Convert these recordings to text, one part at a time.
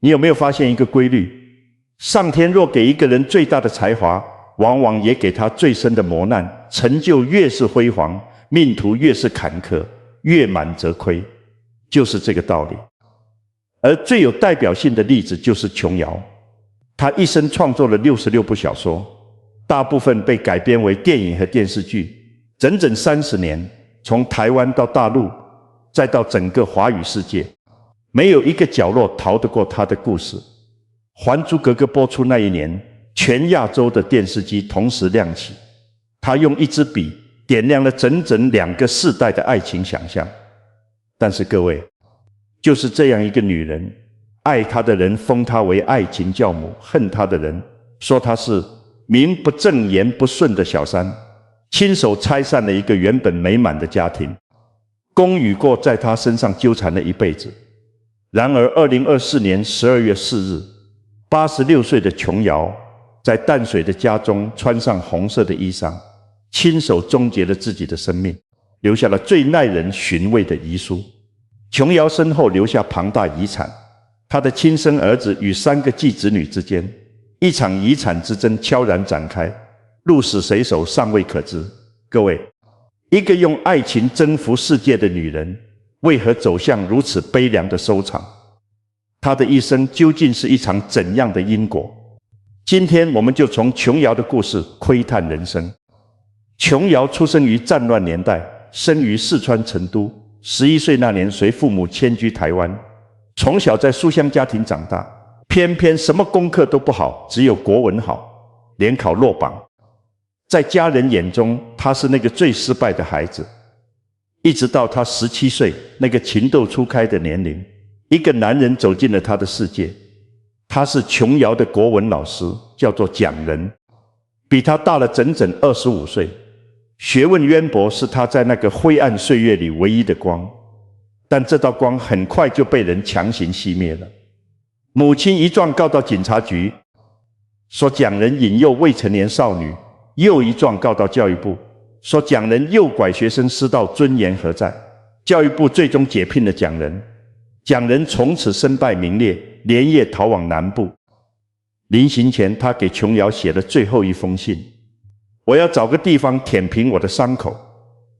你有没有发现一个规律？上天若给一个人最大的才华，往往也给他最深的磨难，成就越是辉煌，命途越是坎坷，越满则亏，就是这个道理。而最有代表性的例子就是琼瑶，他一生创作了66部小说，大部分被改编为电影和电视剧，整整30年，从台湾到大陆，再到整个华语世界，没有一个角落逃得过他的故事。《还珠格格》播出那一年，全亚洲的电视机同时亮起，他用一支笔点亮了整整2个世代的爱情想象。但是各位，就是这样一个女人，爱她的人封她为爱情教母，恨她的人说她是名不正言不顺的小三，亲手拆散了一个原本美满的家庭。功与过在她身上纠缠了一辈子。然而2024年12月4日，86岁的琼瑶在淡水的家中穿上红色的衣裳，亲手终结了自己的生命，留下了最耐人寻味的遗书。琼瑶身后留下庞大遗产，她的亲生儿子与3个继子女之间，一场遗产之争悄然展开，鹿死谁手尚未可知。各位，一个用爱情征服世界的女人，为何走向如此悲凉的收场？她的一生究竟是一场怎样的因果？今天我们就从琼瑶的故事窥探人生。琼瑶出生于战乱年代，生于四川成都，11岁那年随父母迁居台湾，从小在书香家庭长大，偏偏什么功课都不好，只有国文好，联考落榜。在家人眼中，他是那个最失败的孩子。一直到他17岁，那个情窦初开的年龄，一个男人走进了他的世界。他是琼瑶的国文老师，叫做蒋仁，比他大了整整25岁。学问渊博是他在那个灰暗岁月里唯一的光，但这道光很快就被人强行熄灭了。母亲一状告到警察局，说蒋仁引诱未成年少女；又一状告到教育部，说蒋仁诱拐学生失道，尊严何在？教育部最终解聘了蒋仁，蒋仁从此身败名裂，连夜逃往南部。临行前，他给琼瑶写了最后一封信：我要找个地方舔平我的伤口。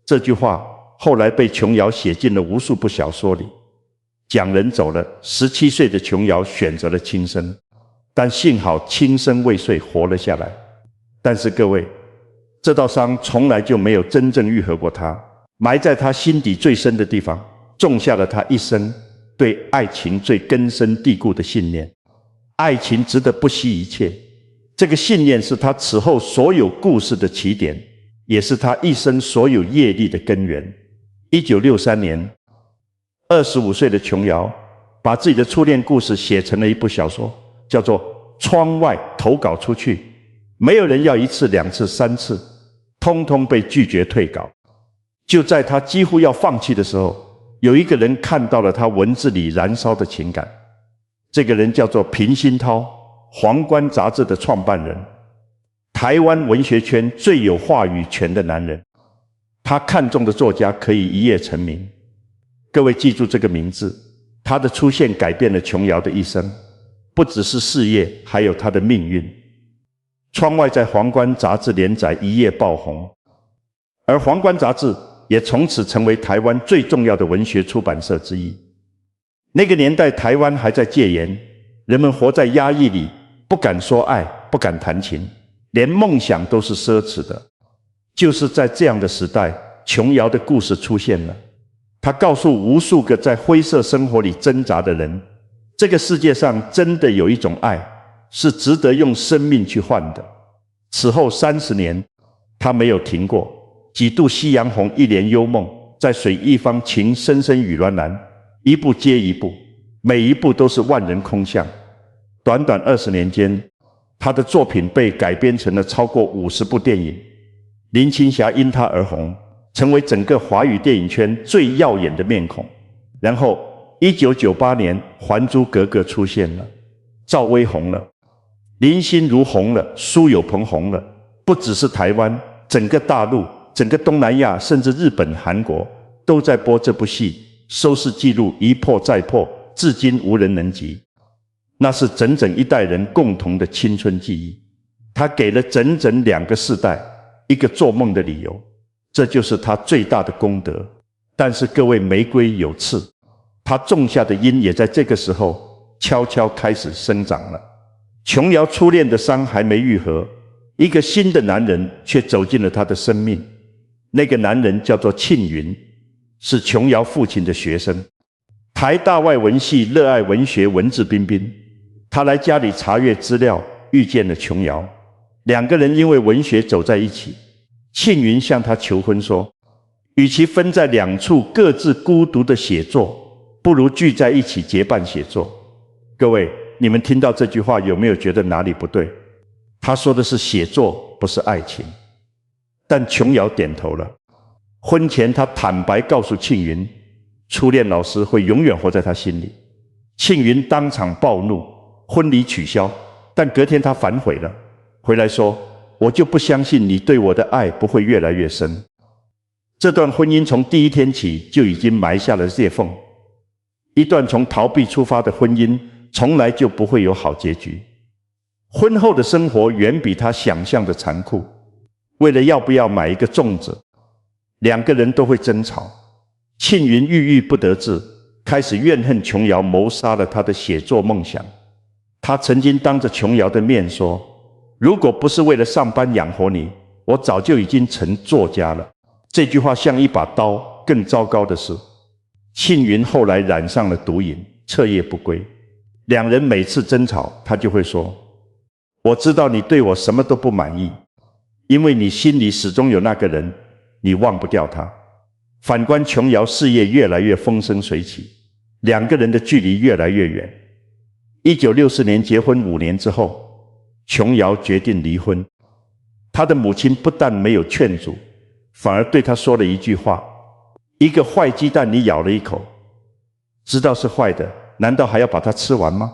这句话后来被琼瑶写进了无数部小说里。蒋仁走了，17岁的琼瑶选择了轻生，但幸好轻生未遂，活了下来。但是各位，这道伤从来就没有真正愈合过他，埋在他心底最深的地方，种下了他一生对爱情最根深蒂固的信念：爱情值得不惜一切。这个信念是他此后所有故事的起点，也是他一生所有业力的根源。1963年，25岁的琼瑶把自己的初恋故事写成了一部小说，叫做《窗外》，投稿出去，没有人要1次、2次、3次，通通被拒绝退稿。就在他几乎要放弃的时候，有一个人看到了他文字里燃烧的情感。这个人叫做平鑫涛，《皇冠》杂志的创办人，台湾文学圈最有话语权的男人。他看中的作家可以一夜成名。各位记住这个名字，他的出现改变了琼瑶的一生，不只是事业，还有他的命运。窗外在《皇冠》杂志连载，一夜爆红，而《皇冠》杂志也从此成为台湾最重要的文学出版社之一。那个年代，台湾还在戒严，人们活在压抑里，不敢说爱，不敢谈情，连梦想都是奢侈的。就是在这样的时代，琼瑶的故事出现了。她告诉无数个在灰色生活里挣扎的人，这个世界上真的有一种爱，是值得用生命去换的。此后30年，她没有停过，几度夕阳红，一帘幽梦，在水一方情深深雨鸾蓝，一步接一步，每一步都是万人空巷。短短20年间，她的作品被改编成了超过50部电影。林青霞因她而红，成为整个华语电影圈最耀眼的面孔。然后1998年《还珠格格》出现了，赵薇红了，林心如红了，苏有朋红了。不只是台湾，整个大陆，整个东南亚，甚至日本、韩国都在播这部戏，收视纪录一破再破，至今无人能及。那是整整一代人共同的青春记忆。他给了整整2个世代一个做梦的理由，这就是他最大的功德。但是各位，玫瑰有刺，他种下的因也在这个时候悄悄开始生长了。琼瑶初恋的伤还没愈合，一个新的男人却走进了他的生命。那个男人叫做庆云，是琼瑶父亲的学生，台大外文系热爱文学，文质彬彬。他来家里查阅资料，遇见了琼瑶，2个人因为文学走在一起。庆云向他求婚说，与其分在2处各自孤独的写作，不如聚在一起结伴写作。各位，你们听到这句话有没有觉得哪里不对？他说的是写作，不是爱情。但琼瑶点头了。婚前他坦白告诉庆云，初恋老师会永远活在他心里。庆云当场暴怒，婚礼取消。但隔天他反悔了，回来说，我就不相信你对我的爱不会越来越深。这段婚姻从第一天起就已经埋下了裂缝。一段从逃避出发的婚姻从来就不会有好结局。婚后的生活远比他想象的残酷。为了要不要买一个粽子，2个人都会争吵。庆云郁郁不得志，开始怨恨琼瑶谋杀了他的写作梦想。他曾经当着琼瑶的面说，如果不是为了上班养活你，我早就已经成作家了。这句话像一把刀。更糟糕的是，庆云后来染上了毒瘾，彻夜不归。2人每次争吵，他就会说，我知道你对我什么都不满意，因为你心里始终有那个人，你忘不掉他。反观琼瑶事业越来越风生水起，2个人的距离越来越远。1964年结婚5年之后，琼瑶决定离婚。她的母亲不但没有劝阻，反而对她说了一句话，一个坏鸡蛋你咬了一口，知道是坏的，难道还要把它吃完吗？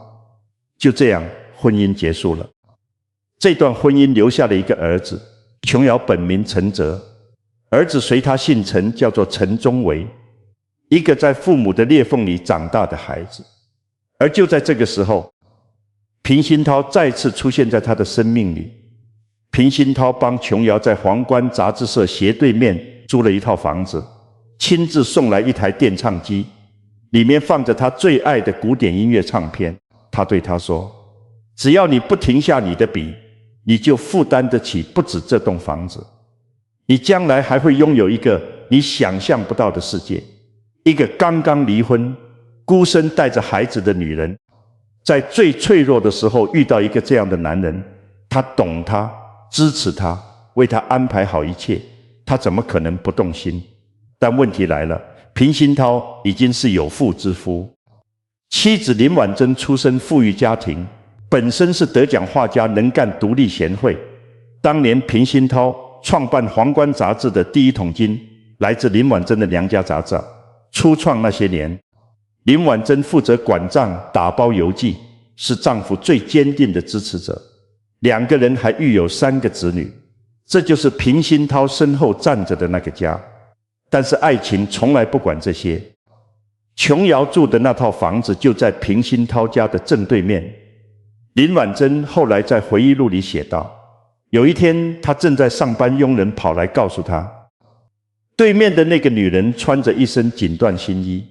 就这样，婚姻结束了。这段婚姻留下了一个儿子，琼瑶本名陈泽，儿子随他姓陈，叫做陈宗维，一个在父母的裂缝里长大的孩子。而就在这个时候，平鑫涛再次出现在他的生命里。平鑫涛帮琼瑶在皇冠杂志社斜对面租了一套房子，亲自送来一台电唱机，里面放着他最爱的古典音乐唱片。他对他说，只要你不停下你的笔，你就负担得起不止这栋房子，你将来还会拥有一个你想象不到的世界。一个刚刚离婚孤身带着孩子的女人，在最脆弱的时候遇到一个这样的男人，他懂她，支持她，为她安排好一切，她怎么可能不动心？但问题来了，平鑫涛已经是有妇之夫，妻子林婉珍出身富裕家庭，本身是得奖画家，能干独立贤惠。当年平鑫涛创办《皇冠》杂志的第一桶金来自林婉珍的娘家杂志。初创那些年，林婉珍负责管账、打包邮寄，是丈夫最坚定的支持者。2个人还育有3个子女，这就是平鑫涛身后站着的那个家。但是爱情从来不管这些。琼瑶住的那套房子就在平鑫涛家的正对面。林婉珍后来在回忆录里写道，有一天她正在上班，佣人跑来告诉她，对面的那个女人穿着一身锦缎新衣，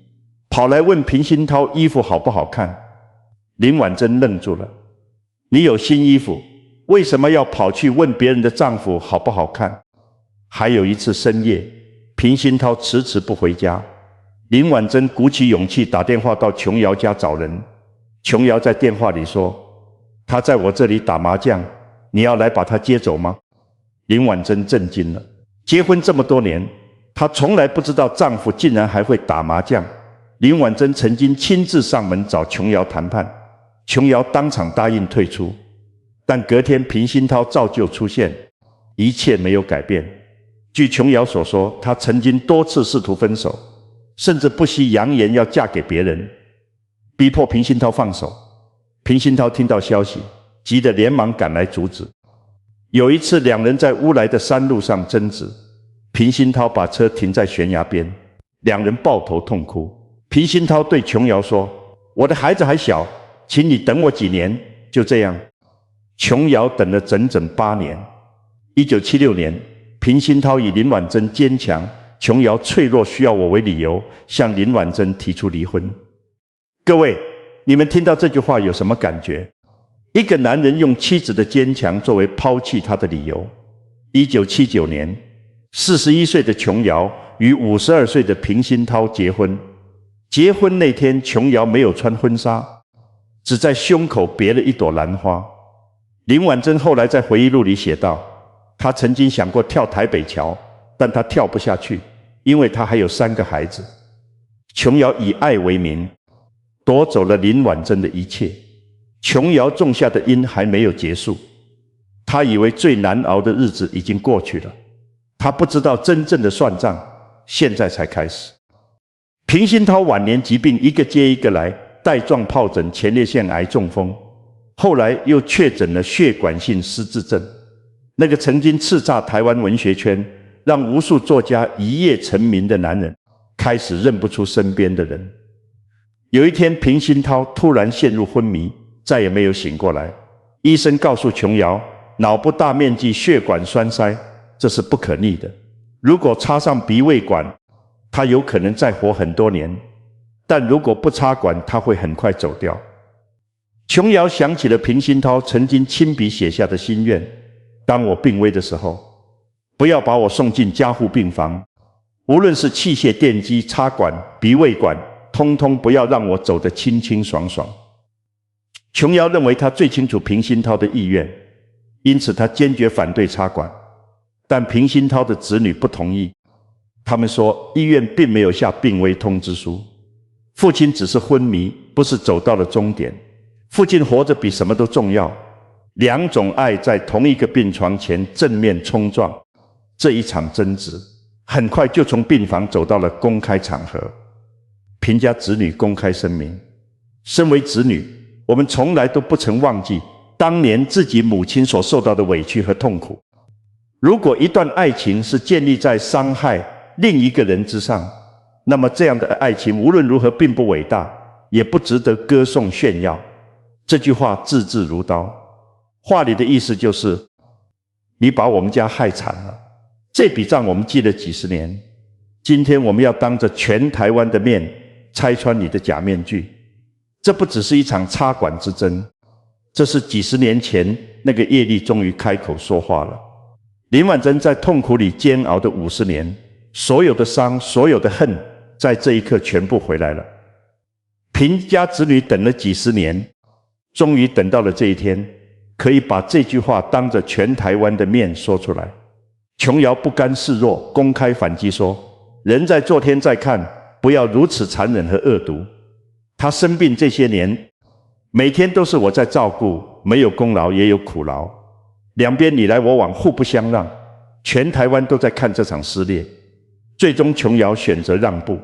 跑来问平鑫涛衣服好不好看。林婉珍愣住了，你有新衣服，为什么要跑去问别人的丈夫好不好看？还有一次深夜，平鑫涛迟迟不回家，林婉珍鼓起勇气打电话到琼瑶家找人。琼瑶在电话里说，他在我这里打麻将，你要来把他接走吗？林婉珍震惊了，结婚这么多年，她从来不知道丈夫竟然还会打麻将。林婉珍曾经亲自上门找琼瑶谈判，琼瑶当场答应退出。但隔天平鑫涛照旧出现，一切没有改变。据琼瑶所说，她曾经多次试图分手，甚至不惜扬言要嫁给别人，逼迫平鑫涛放手。平鑫涛听到消息，急得连忙赶来阻止。有一次2人在乌来的山路上争执，平鑫涛把车停在悬崖边，2人抱头痛哭。平鑫涛对琼瑶说，我的孩子还小，请你等我几年。就这样，琼瑶等了整整8年。1976年，平鑫涛以林婉珍坚强、琼瑶脆弱需要我为理由，向林婉珍提出离婚。各位，你们听到这句话有什么感觉？一个男人用妻子的坚强作为抛弃他的理由。1979年，41岁的琼瑶与52岁的平鑫涛结婚。结婚那天，琼瑶没有穿婚纱，只在胸口别了一朵兰花。林婉珍后来在回忆录里写道，她曾经想过跳台北桥，但她跳不下去，因为她还有3个孩子。琼瑶以爱为名，夺走了林婉珍的一切。琼瑶种下的因还没有结束，她以为最难熬的日子已经过去了，她不知道真正的算账现在才开始。平鑫涛晚年疾病一个接一个来，带状疱疹、前列腺癌、中风，后来又确诊了血管性失智症。那个曾经叱咤台湾文学圈，让无数作家一夜成名的男人，开始认不出身边的人。有一天，平鑫涛突然陷入昏迷，再也没有醒过来。医生告诉琼瑶，脑部大面积血管栓塞，这是不可逆的。如果插上鼻胃管，他有可能再活很多年，但如果不插管，他会很快走掉。琼瑶想起了平鑫涛曾经亲笔写下的心愿：当我病危的时候，不要把我送进加护病房，无论是器械、电击、插管、鼻胃管，通通不要让我走得清清爽爽。琼瑶认为她最清楚平鑫涛的意愿，因此她坚决反对插管。但平鑫涛的子女不同意，他们说医院并没有下病危通知书，父亲只是昏迷，不是走到了终点。父亲活着比什么都重要。2种爱在同一个病床前正面冲撞，这一场争执很快就从病房走到了公开场合。平家子女公开声明，身为子女，我们从来都不曾忘记当年自己母亲所受到的委屈和痛苦。如果一段爱情是建立在伤害另一个人之上，那么这样的爱情无论如何并不伟大，也不值得歌颂炫耀。这句话字字如刀，话里的意思就是，你把我们家害惨了，这笔账我们记了几十年，今天我们要当着全台湾的面拆穿你的假面具。这不只是一场插管之争，这是几十年前那个业力终于开口说话了。林婉珍在痛苦里煎熬的50年，所有的伤，所有的恨，在这一刻全部回来了。平家子女等了几十年，终于等到了这一天，可以把这句话当着全台湾的面说出来。琼瑶不甘示弱，公开反击说，人在做天在看，不要如此残忍和恶毒。他生病这些年，每天都是我在照顾，没有功劳也有苦劳，两边你来我往，互不相让，全台湾都在看这场撕裂。最终琼瑶选择让步，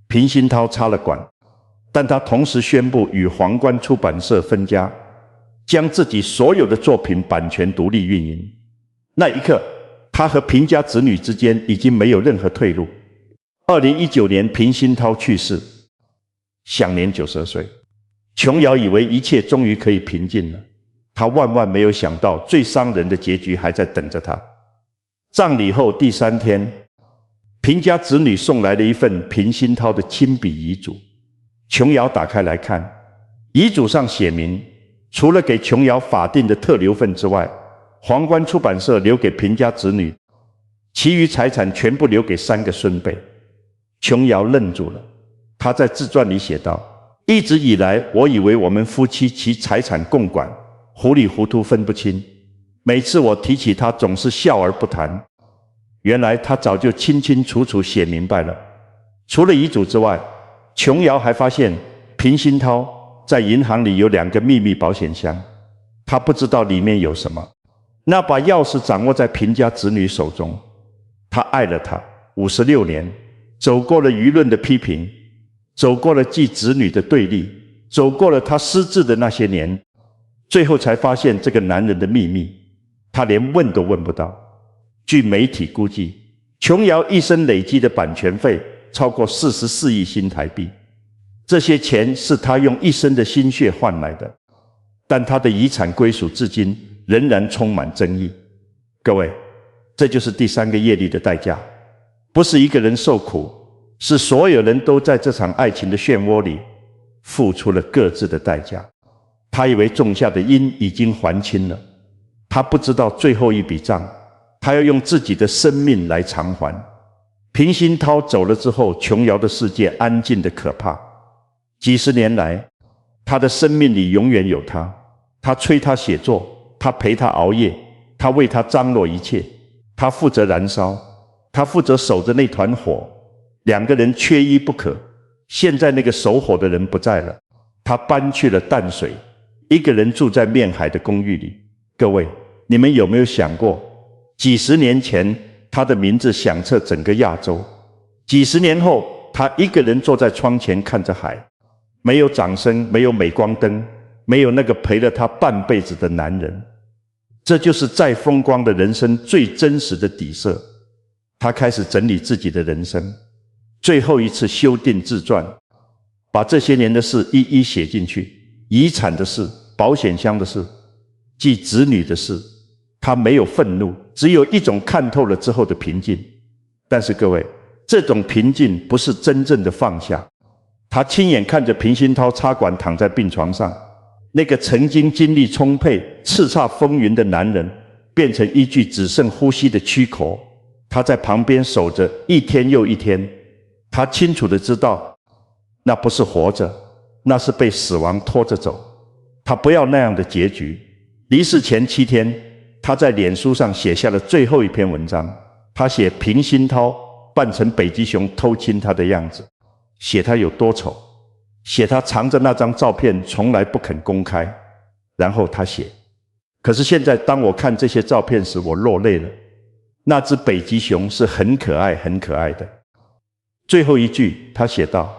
平鑫涛插了管，但他同时宣布与皇冠出版社分家，将自己所有的作品版权独立运营。那一刻，他和平家子女之间已经没有任何退路。2019年，平鑫涛去世，享年92岁。琼瑶以为一切终于可以平静了，她万万没有想到，最伤人的结局还在等着她。葬礼后第3天，平家子女送来了一份平鑫涛的亲笔遗嘱。琼瑶打开来看，遗嘱上写明，除了给琼瑶法定的特留份之外，皇冠出版社留给平家子女，其余财产全部留给3个孙辈。琼瑶愣住了，她在自传里写道，一直以来我以为我们夫妻其财产共管，糊里糊涂分不清，每次我提起他总是笑而不谈。原来他早就清清楚楚写明白了。除了遗嘱之外，琼瑶还发现平鑫涛在银行里有2个秘密保险箱，他不知道里面有什么。那把钥匙掌握在平家子女手中。他爱了她56年，走过了舆论的批评，走过了继子女的对立，走过了他失智的那些年，最后才发现这个男人的秘密，他连问都问不到。据媒体估计，琼瑶一生累积的版权费超过44亿新台币。这些钱是他用一生的心血换来的，但他的遗产归属至今仍然充满争议。各位，这就是第三个业力的代价，不是一个人受苦，是所有人都在这场爱情的漩涡里付出了各自的代价。他以为种下的因已经还清了，他不知道最后一笔账，他要用自己的生命来偿还。平鑫涛走了之后，琼瑶的世界安静得可怕。几十年来，他的生命里永远有他，他催他写作，他陪他熬夜，他为他张罗一切，他负责燃烧，他负责守着那团火，两个人缺一不可。现在那个守火的人不在了，他搬去了淡水，一个人住在面海的公寓里。各位，你们有没有想过，几十年前他的名字响彻整个亚洲，几十年后他一个人坐在窗前看着海，没有掌声，没有镁光灯，没有那个陪了他半辈子的男人。这就是再风光的人生最真实的底色。他开始整理自己的人生，最后一次修订自传，把这些年的事一一写进去，遗产的事，保险箱的事，即子女的事。他没有愤怒，只有一种看透了之后的平静。但是各位，这种平静不是真正的放下。他亲眼看着平鑫涛插管躺在病床上，那个曾经精力充沛、叱咤风云的男人，变成一具只剩呼吸的躯壳。他在旁边守着一天又一天，他清楚地知道，那不是活着，那是被死亡拖着走。他不要那样的结局。离世前7天，他在脸书上写下了最后一篇文章。他写平鑫涛扮成北极熊偷亲他的样子，写他有多丑，写他藏着那张照片从来不肯公开。然后他写，可是现在当我看这些照片时，我落泪了。那只北极熊是很可爱很可爱的。最后一句他写道，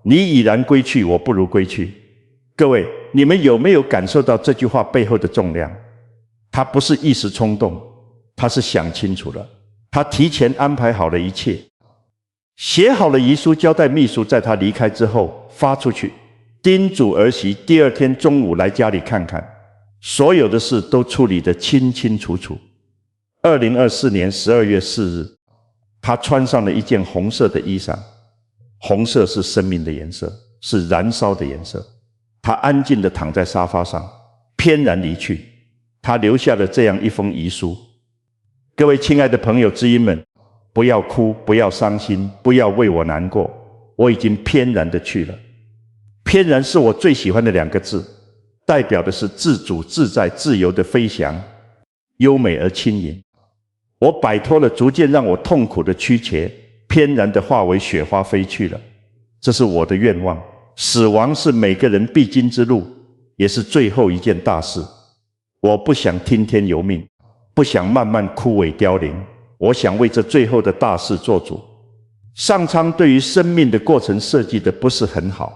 你已然归去，我不如归去。各位，你们有没有感受到这句话背后的重量？他不是一时冲动，他是想清楚了，他提前安排好了一切，写好了遗书，交代秘书在他离开之后发出去，叮嘱儿媳第二天中午来家里看看，所有的事都处理得清清楚楚。2024年12月4日，他穿上了一件红色的衣裳，红色是生命的颜色，是燃烧的颜色。他安静地躺在沙发上，翩然离去。他留下了这样一封遗书。各位亲爱的朋友知音们，不要哭，不要伤心，不要为我难过，我已经翩然地去了。翩然是我最喜欢的2个字，代表的是自主、自在、自由的飞翔，优美而轻盈。我摆脱了逐渐让我痛苦的驱邪，翩然地化为雪花飞去了。这是我的愿望。死亡是每个人必经之路，也是最后一件大事。我不想听天由命，不想慢慢枯萎凋零，我想为这最后的大事做主。上苍对于生命的过程设计的不是很好，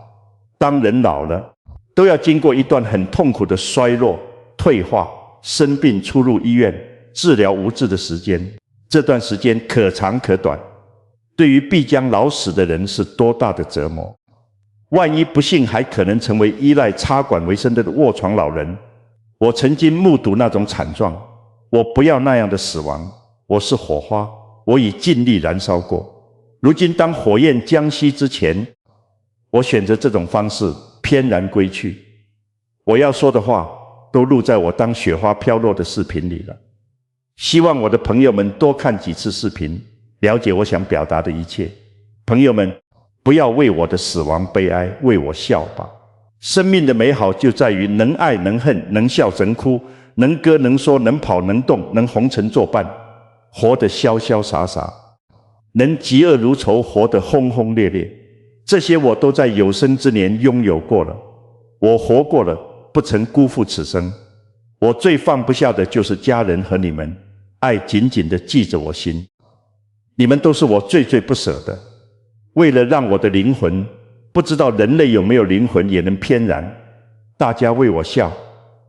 当人老了，都要经过一段很痛苦的衰弱、退化、生病、出入医院、治疗无治的时间。这段时间可长可短，对于必将老死的人是多大的折磨。万一不幸还可能成为依赖插管为生的卧床老人。我曾经目睹那种惨状，我不要那样的死亡。我是火花，我已尽力燃烧过。如今当火焰将熄之前，我选择这种方式翩然归去。我要说的话都录在我当雪花飘落的视频里了。希望我的朋友们多看几次视频，了解我想表达的一切。朋友们，不要为我的死亡悲哀，为我笑吧。生命的美好就在于能爱能恨，能笑能哭，能歌能说，能跑能动，能红尘作伴，活得潇潇洒洒，能嫉恶如仇，活得轰轰烈烈。这些我都在有生之年拥有过了。我活过了，不曾辜负此生。我最放不下的就是家人和你们，爱紧紧地系着我心。你们都是我最最不舍的。为了让我的灵魂，不知道人类有没有灵魂也能翩然，大家为我笑，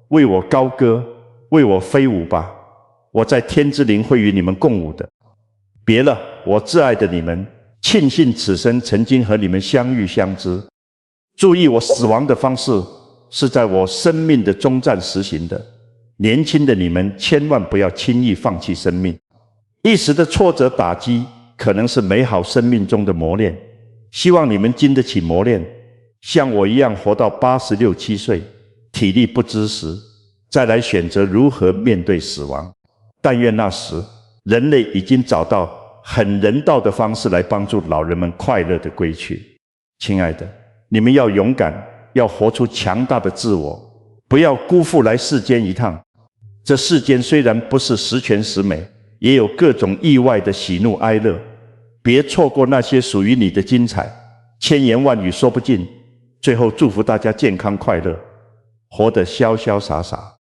为我高歌，为我飞舞吧。我在天之灵会与你们共舞的。别了，我挚爱的你们，庆幸此生曾经和你们相遇相知。注意，我死亡的方式是在我生命的终站实行的。年轻的你们千万不要轻易放弃生命，一时的挫折打击可能是美好生命中的磨练，希望你们经得起磨练，像我一样活到86、7岁，体力不支时，再来选择如何面对死亡。但愿那时人类已经找到很人道的方式来帮助老人们快乐地归去。亲爱的，你们要勇敢，要活出强大的自我，不要辜负来世间一趟。这世间虽然不是十全十美，也有各种意外的喜怒哀乐，别错过那些属于你的精彩，千言万语说不尽。最后祝福大家健康快乐，活得潇潇洒洒。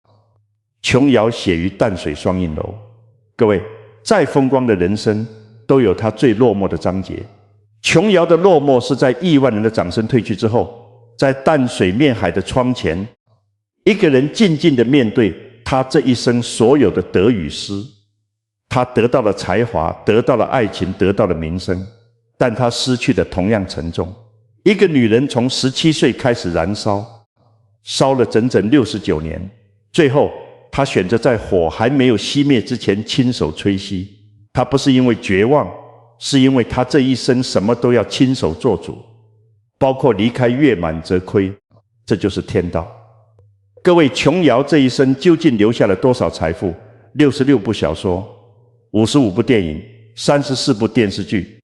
琼瑶写于淡水双映楼。各位，再风光的人生都有它最落寞的章节。琼瑶的落寞是在亿万人的掌声退去之后，在淡水面海的窗前，一个人静静地面对他这一生所有的得与失。他得到了才华，得到了爱情，得到了名声，但他失去的同样沉重。一个女人从17岁开始燃烧，烧了整整69年，最后她选择在火还没有熄灭之前亲手吹熄。她不是因为绝望，是因为她这一生什么都要亲手做主，包括离开月满则亏，这就是天道。各位，琼瑶这一生究竟留下了多少财富？66部小说，55部电影，34部电视剧，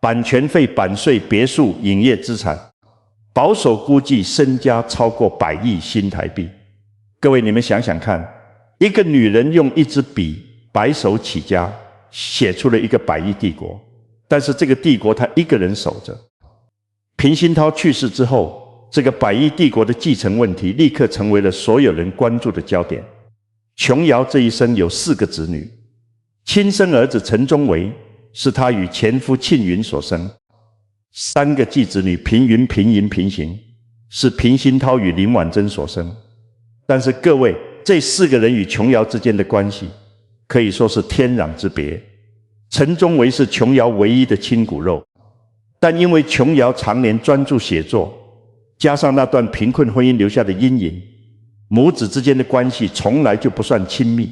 版权费、版税、别墅、影业资产，保守估计身家超过100亿新台币。各位，你们想想看，一个女人用一支笔白手起家，写出了一个100亿帝国，但是这个帝国她一个人守着。平鑫涛去世之后，这个100亿帝国的继承问题立刻成为了所有人关注的焦点。琼瑶这一生有4个子女，亲生儿子陈忠维是她与前夫庆云所生，3个继子女平云、平银、平行是平鑫涛与林婉珍所生。但是各位，这4个人与琼瑶之间的关系可以说是天壤之别。陈忠维是琼瑶唯一的亲骨肉，但因为琼瑶常年专注写作，加上那段贫困婚姻留下的阴影，母子之间的关系从来就不算亲密。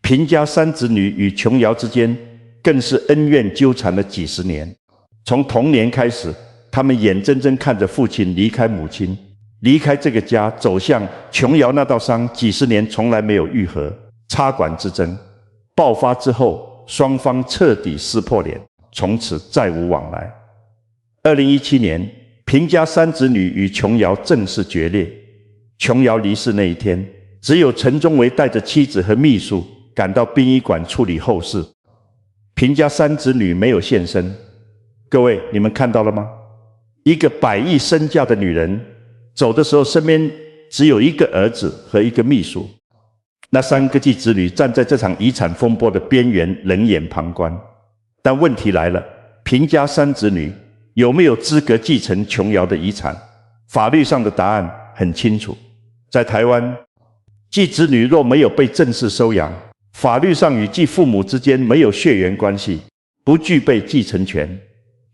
平家3子女与琼瑶之间更是恩怨纠缠了几十年。从童年开始，他们眼睁睁看着父亲离开母亲，离开这个家，走向琼瑶那道伤几十年从来没有愈合，插管之争爆发之后，双方彻底撕破脸，从此再无往来。2017年，平家3子女与琼瑶正式决裂。琼瑶离世那一天，只有陈忠维带着妻子和秘书赶到殡仪馆处理后事，平家3子女没有现身。各位，你们看到了吗？一个100亿身价的女人走的时候，身边只有1个儿子和1个秘书。那3个继子女站在这场遗产风波的边缘，冷眼旁观。但问题来了，平家3子女有没有资格继承琼瑶的遗产？法律上的答案很清楚，在台湾，继子女若没有被正式收养，法律上与继父母之间没有血缘关系，不具备继承权。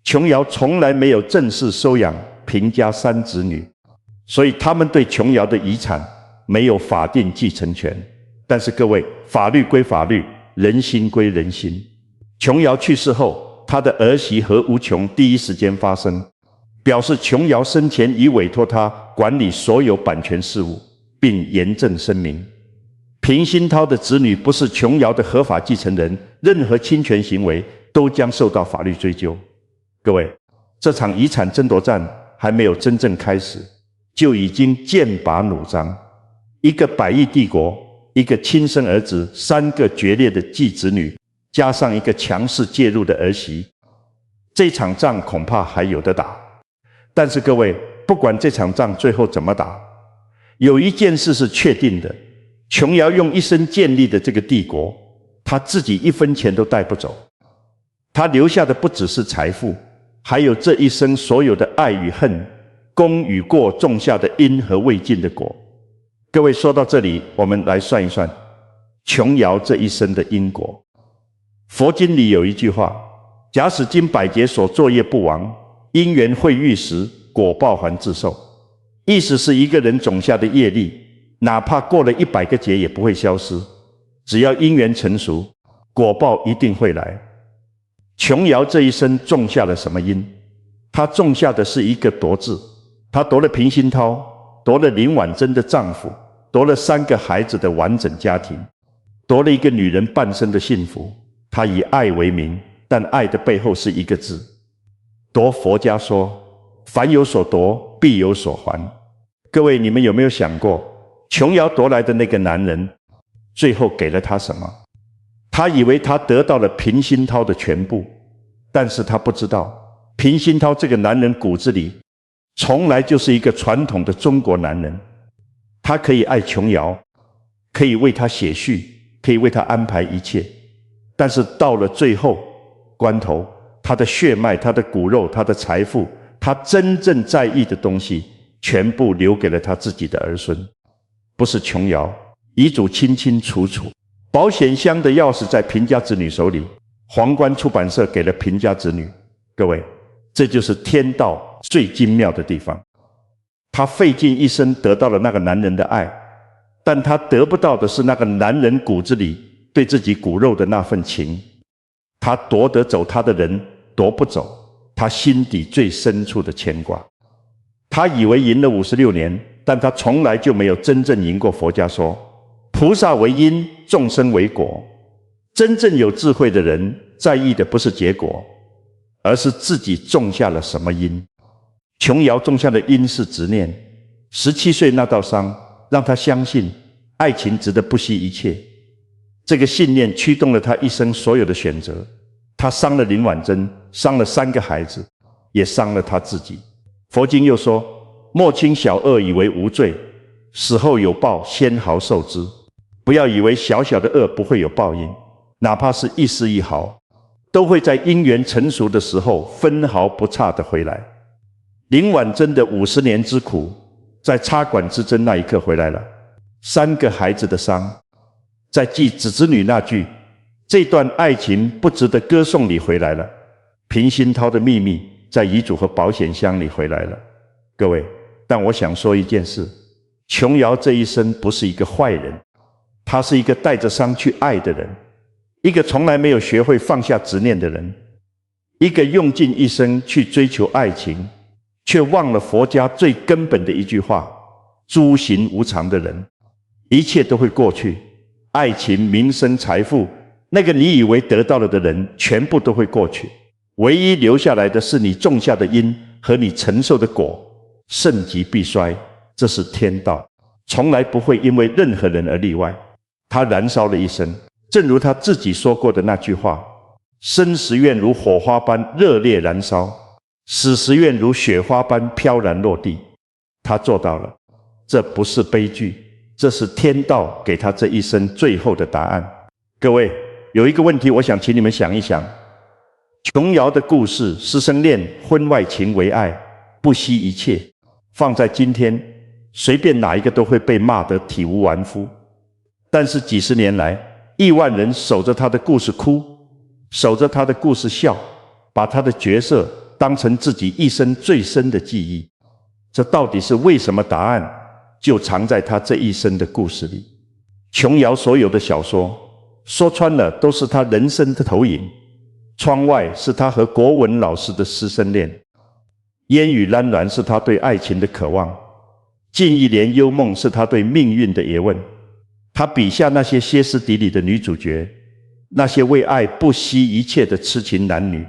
琼瑶从来没有正式收养平家3子女，所以他们对琼瑶的遗产没有法定继承权。但是各位，法律归法律，人心归人心。琼瑶去世后，她的儿媳何无琼第一时间发声，表示琼瑶生前已委托她管理所有版权事务，并严正声明，平鑫涛的子女不是琼瑶的合法继承人，任何侵权行为都将受到法律追究。各位，这场遗产争夺战还没有真正开始，就已经剑拔弩张。一个100亿帝国，一个亲生儿子，3个决裂的继子女，加上一个强势介入的儿媳，这场仗恐怕还有得打。但是各位，不管这场仗最后怎么打，有一件事是确定的，琼瑶用一生建立的这个帝国，她自己1分钱都带不走。她留下的不只是财富，还有这一生所有的爱与恨，功与过种下的因和未尽的果。各位，说到这里，我们来算一算琼瑶这一生的因果。佛经里有一句话，假使经百劫所作业不亡，因缘会遇时，果报还自受。意思是一个人种下的业力，哪怕过了100个劫也不会消失，只要因缘成熟，果报一定会来。琼瑶这一生种下了什么因？她种下的是一个夺字，她夺了平鑫涛，夺了林婉珍的丈夫，夺了3个孩子的完整家庭，夺了一个女人半生的幸福。她以爱为名，但爱的背后是一个字，夺。佛家说凡有所夺，必有所还。各位，你们有没有想过，琼瑶夺来的那个男人最后给了她什么？他以为他得到了平鑫涛的全部，但是他不知道，平鑫涛这个男人骨子里从来就是一个传统的中国男人。他可以爱琼瑶，可以为她写序，可以为她安排一切，但是到了最后关头，他的血脉，他的骨肉，他的财富，他真正在意的东西全部留给了他自己的儿孙，不是琼瑶。遗嘱清清楚楚，保险箱的钥匙在贫家子女手里，皇冠出版社给了贫家子女。各位，这就是天道最精妙的地方。他费尽一生得到了那个男人的爱，但他得不到的是那个男人骨子里对自己骨肉的那份情。他夺得走他的人，夺不走他心底最深处的牵挂。他以为赢了56年，但他从来就没有真正赢过。佛家说菩萨为因，众生为果。真正有智慧的人在意的不是结果，而是自己种下了什么因。琼瑶种下的因是执念，17岁那道伤让他相信爱情值得不惜一切。这个信念驱动了他一生所有的选择。他伤了林婉珍，伤了3个孩子，也伤了他自己。佛经又说莫轻小恶以为无罪，死后有报，先毫受之。不要以为小小的恶不会有报应，哪怕是一丝一毫，都会在因缘成熟的时候分毫不差地回来。林婉珍的50年之苦，在插管之争那一刻回来了。3个孩子的伤，在记子女那句这段爱情不值得歌颂里回来了。平鑫涛的秘密在遗嘱和保险箱里回来了。各位，但我想说一件事，琼瑶这一生不是一个坏人，她是一个带着伤去爱的人，一个从来没有学会放下执念的人，一个用尽一生去追求爱情，却忘了佛家最根本的一句话：诸行无常的人。一切都会过去，爱情、名声、财富，那个你以为得到了的人，全部都会过去。唯一留下来的是你种下的因和你承受的果。盛极必衰，这是天道，从来不会因为任何人而例外。他燃烧了一生，正如他自己说过的那句话：生时愿如火花般热烈燃烧，死时愿如雪花般飘然落地。他做到了，这不是悲剧，这是天道给他这一生最后的答案。各位，有一个问题我想请你们想一想，琼瑶的故事，师生恋，婚外情为爱，不惜一切，放在今天随便哪一个都会被骂得体无完肤。但是几十年来，亿万人守着他的故事哭，守着他的故事笑，把他的角色当成自己一生最深的记忆。这到底是为什么？答案就藏在他这一生的故事里。琼瑶所有的小说，说穿了都是他人生的投影。窗外是他和国文老师的师生恋，烟雨阑珊是他对爱情的渴望，近一帘幽梦是他对命运的诘问。他笔下那些歇斯底里的女主角，那些为爱不惜一切的痴情男女，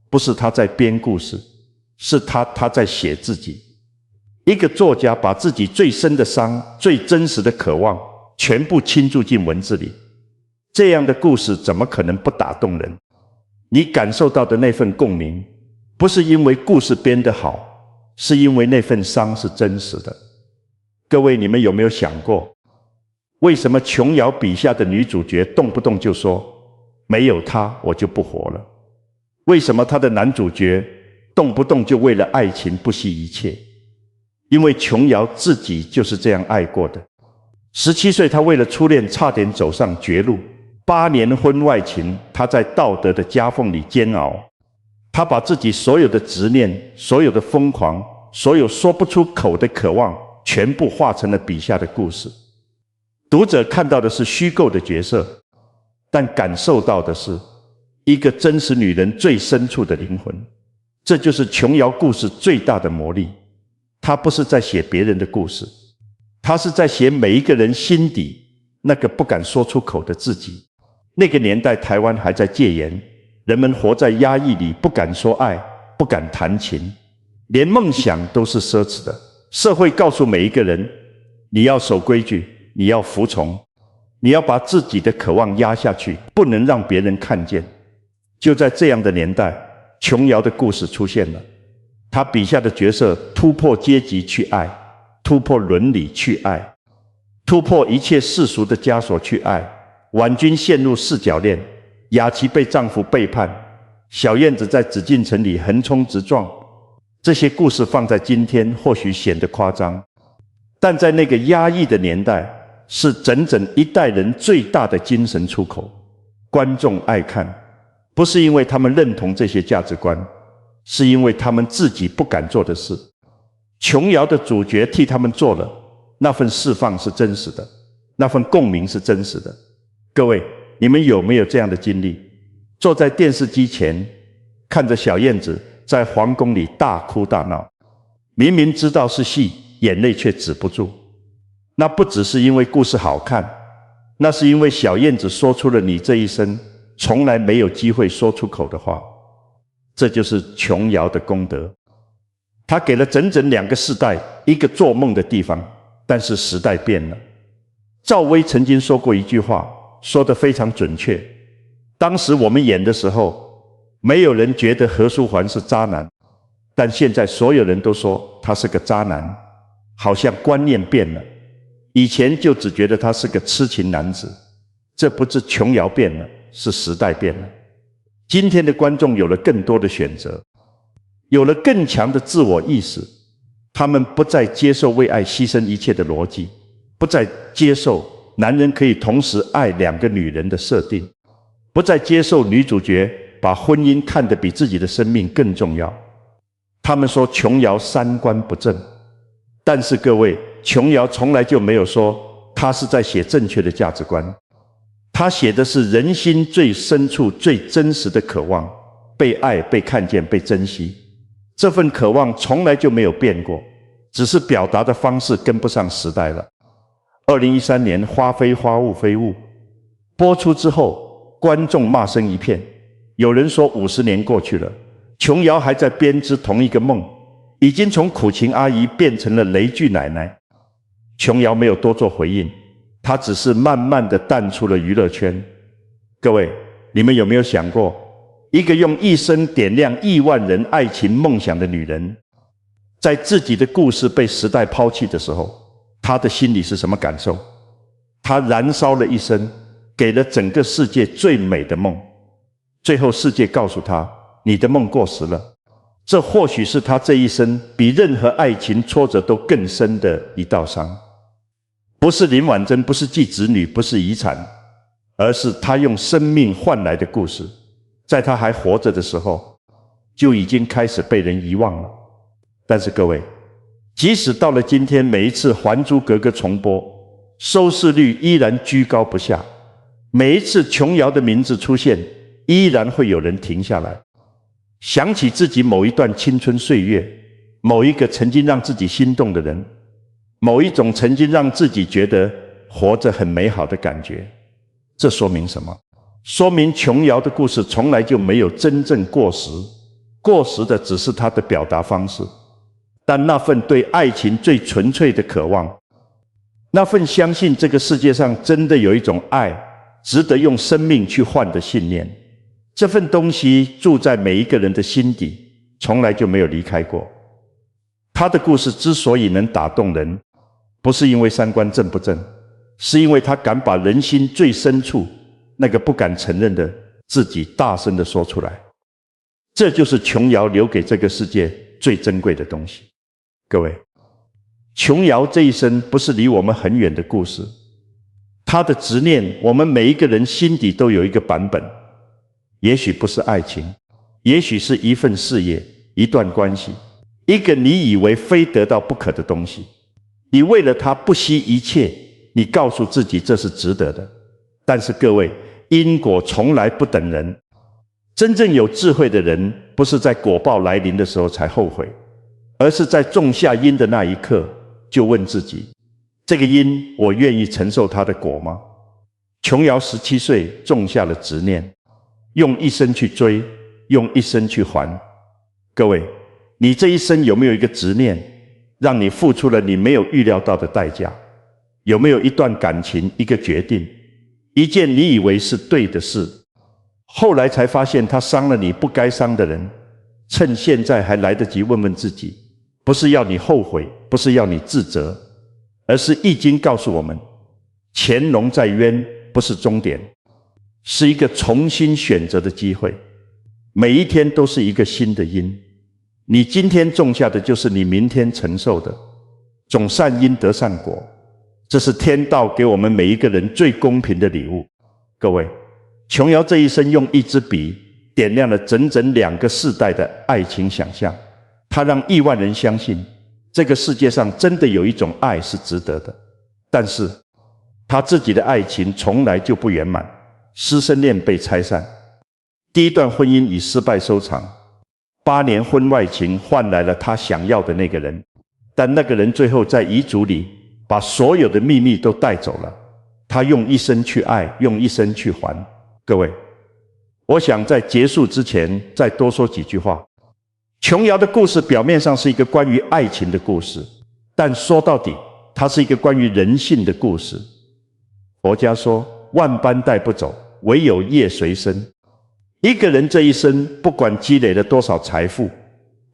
不是他在编故事，是他在写自己。一个作家把自己最深的伤，最真实的渴望全部倾注进文字里，这样的故事怎么可能不打动人？你感受到的那份共鸣，不是因为故事编得好，是因为那份伤是真实的。各位，你们有没有想过，为什么琼瑶笔下的女主角动不动就说没有她我就不活了？为什么她的男主角动不动就为了爱情不惜一切？因为琼瑶自己就是这样爱过的。17岁，她为了初恋差点走上绝路，8年婚外情，她在道德的夹缝里煎熬。她把自己所有的执念，所有的疯狂，所有说不出口的渴望，全部化成了笔下的故事。读者看到的是虚构的角色，但感受到的是一个真实女人最深处的灵魂。这就是琼瑶故事最大的魔力。她不是在写别人的故事，她是在写每一个人心底那个不敢说出口的自己。那个年代台湾还在戒严，人们活在压抑里，不敢说爱，不敢谈情，连梦想都是奢侈的。社会告诉每一个人，你要守规矩，你要服从，你要把自己的渴望压下去，不能让别人看见。就在这样的年代，琼瑶的故事出现了。她笔下的角色突破阶级去爱，突破伦理去爱，突破一切世俗的枷锁去爱。婉君陷入四角恋，雅琪被丈夫背叛，小燕子在紫禁城里横冲直撞。这些故事放在今天或许显得夸张，但在那个压抑的年代，是整整一代人最大的精神出口。观众爱看，不是因为他们认同这些价值观，是因为他们自己不敢做的事。琼瑶的主角替他们做了，那份释放是真实的，那份共鸣是真实的。各位，你们有没有这样的经历？坐在电视机前，看着小燕子在皇宫里大哭大闹，明明知道是戏，眼泪却止不住。那不只是因为故事好看，那是因为小燕子说出了你这一生从来没有机会说出口的话。这就是琼瑶的功德。她给了整整2个世代一个做梦的地方，但是时代变了。赵薇曾经说过一句话，说得非常准确。当时我们演的时候，没有人觉得何书桓是渣男，但现在所有人都说他是个渣男，好像观念变了。以前就只觉得他是个痴情男子，这不是琼瑶变了，是时代变了。今天的观众有了更多的选择，有了更强的自我意识，他们不再接受为爱牺牲一切的逻辑，不再接受男人可以同时爱2个女人的设定，不再接受女主角把婚姻看得比自己的生命更重要。他们说琼瑶三观不正，但是各位，琼瑶从来就没有说她是在写正确的价值观，她写的是人心最深处最真实的渴望，被爱、被看见、被珍惜。这份渴望从来就没有变过，只是表达的方式跟不上时代了。2013年花非花雾非雾播出之后，观众骂声一片。有人说50年过去了，琼瑶还在编织同一个梦，已经从苦情阿姨变成了雷剧奶奶。琼瑶没有多做回应，她只是慢慢地淡出了娱乐圈。各位，你们有没有想过，一个用一生点亮亿万人爱情梦想的女人，在自己的故事被时代抛弃的时候，她的心里是什么感受？她燃烧了一生，给了整个世界最美的梦，最后世界告诉她，你的梦过时了。这或许是她这一生比任何爱情挫折都更深的一道伤。不是林婉珍，不是继子女，不是遗产，而是她用生命换来的故事，在她还活着的时候就已经开始被人遗忘了。但是各位，即使到了今天，每一次《还珠格格》重播，收视率依然居高不下，每一次琼瑶的名字出现，依然会有人停下来，想起自己某一段青春岁月，某一个曾经让自己心动的人，某一种曾经让自己觉得活着很美好的感觉。这说明什么？说明琼瑶的故事从来就没有真正过时，过时的只是她的表达方式。但那份对爱情最纯粹的渴望，那份相信这个世界上真的有一种爱值得用生命去换的信念，这份东西住在每一个人的心底，从来就没有离开过。他的故事之所以能打动人，不是因为三观正不正，是因为他敢把人心最深处那个不敢承认的自己大声地说出来。这就是琼瑶留给这个世界最珍贵的东西。各位，琼瑶这一生不是离我们很远的故事，她的执念，我们每一个人心底都有一个版本。也许不是爱情，也许是一份事业，一段关系，一个你以为非得到不可的东西，你为了它不惜一切，你告诉自己这是值得的。但是各位，因果从来不等人，真正有智慧的人不是在果报来临的时候才后悔，而是在种下因的那一刻就问自己，这个因我愿意承受它的果吗？琼瑶17岁种下了执念，用一生去追，用一生去还。各位，你这一生有没有一个执念，让你付出了你没有预料到的代价？有没有一段感情，一个决定，一件你以为是对的事，后来才发现他伤了你不该伤的人？趁现在还来得及问问自己，不是要你后悔，不是要你自责，而是易经告诉我们，潜龙在渊不是终点，是一个重新选择的机会。每一天都是一个新的因，你今天种下的就是你明天承受的。种善因得善果，这是天道给我们每一个人最公平的礼物。各位，琼瑶这一生用一支笔点亮了整整2个世代的爱情想象，她让亿万人相信这个世界上真的有一种爱是值得的。但是她自己的爱情从来就不圆满，师生恋被拆散，第一段婚姻以失败收场，8年婚外情换来了她想要的那个人，但那个人最后在遗嘱里把所有的秘密都带走了。他用一生去爱，用一生去还。各位，我想在结束之前再多说几句话。琼瑶的故事表面上是一个关于爱情的故事，但说到底，它是一个关于人性的故事。佛家说，万般带不走，唯有业随身。一个人这一生，不管积累了多少财富，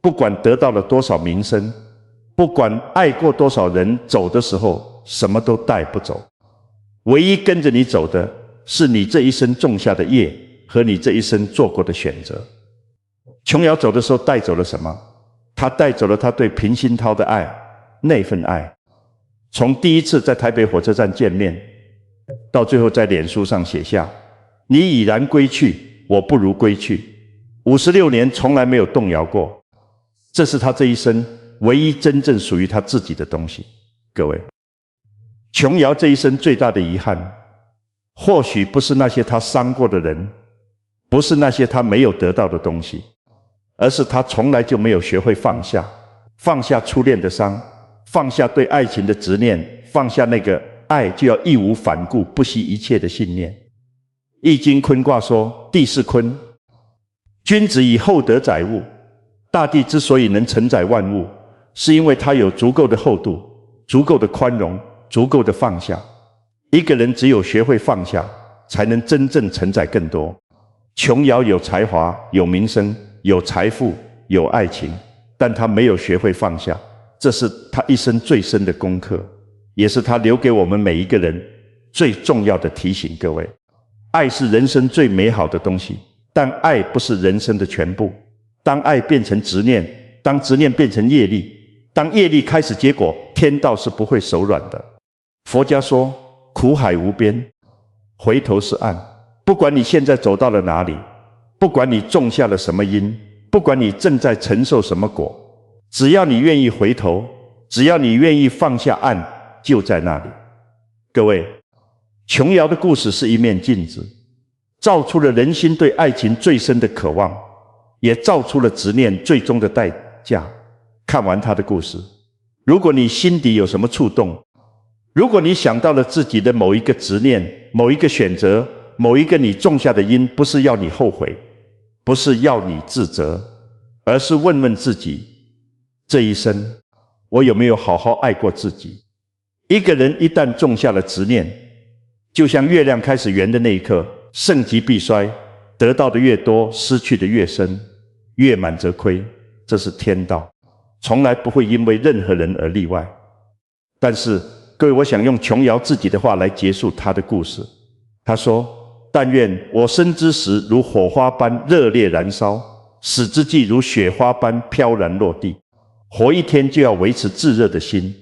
不管得到了多少名声，不管爱过多少人，走的时候什么都带不走。唯一跟着你走的是你这一生种下的业和你这一生做过的选择。琼瑶走的时候带走了什么？她带走了她对平鑫涛的爱，那份爱。从第一次在台北火车站见面，到最后在脸书上写下你已然归去，我不如归去，56年从来没有动摇过。这是他这一生唯一真正属于他自己的东西。各位，琼瑶这一生最大的遗憾，或许不是那些他伤过的人，不是那些他没有得到的东西，而是他从来就没有学会放下。放下初恋的伤，放下对爱情的执念，放下那个爱就要义无反顾不惜一切的信念。易经坤卦说，地是坤，君子以厚德载物。大地之所以能承载万物，是因为它有足够的厚度，足够的宽容，足够的放下。一个人只有学会放下，才能真正承载更多。琼瑶有才华，有名声，有财富，有爱情，但她没有学会放下，这是她一生最深的功课，也是她留给我们每一个人最重要的提醒。各位，爱是人生最美好的东西，但爱不是人生的全部。当爱变成执念，当执念变成业力，当业力开始结果，天道是不会手软的。佛家说，苦海无边，回头是岸。不管你现在走到了哪里，不管你种下了什么因，不管你正在承受什么果，只要你愿意回头，只要你愿意放下岸，就在那里。各位，琼瑶的故事是一面镜子，照出了人心对爱情最深的渴望，也照出了执念最终的代价。看完他的故事，如果你心底有什么触动，如果你想到了自己的某一个执念，某一个选择，某一个你种下的因，不是要你后悔，不是要你自责，而是问问自己，这一生我有没有好好爱过自己？一个人一旦种下了执念，就像月亮开始圆的那一刻，盛极必衰，得到的越多，失去的越深，月满则亏，这是天道，从来不会因为任何人而例外。但是各位，我想用琼瑶自己的话来结束她的故事。她说，但愿我生之时如火花般热烈燃烧，死之际如雪花般飘然落地。活一天就要维持炙热的心，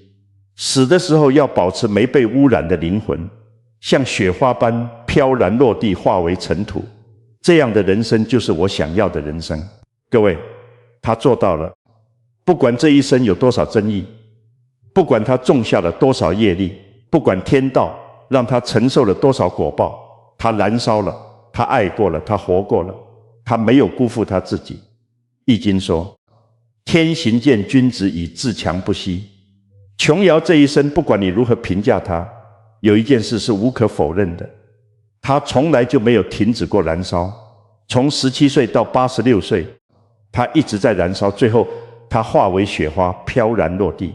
死的时候要保持没被污染的灵魂，像雪花般飘然落地，化为尘土。这样的人生就是我想要的人生。各位，他做到了。不管这一生有多少争议，不管他种下了多少业力，不管天道让他承受了多少果报，他燃烧了，他爱过了，他活过了，他没有辜负他自己。易经说，天行健，君子以自强不息。琼瑶这一生，不管你如何评价他，有一件事是无可否认的，他从来就没有停止过燃烧。从17岁到86岁，他一直在燃烧，最后他化为雪花，飘然落地。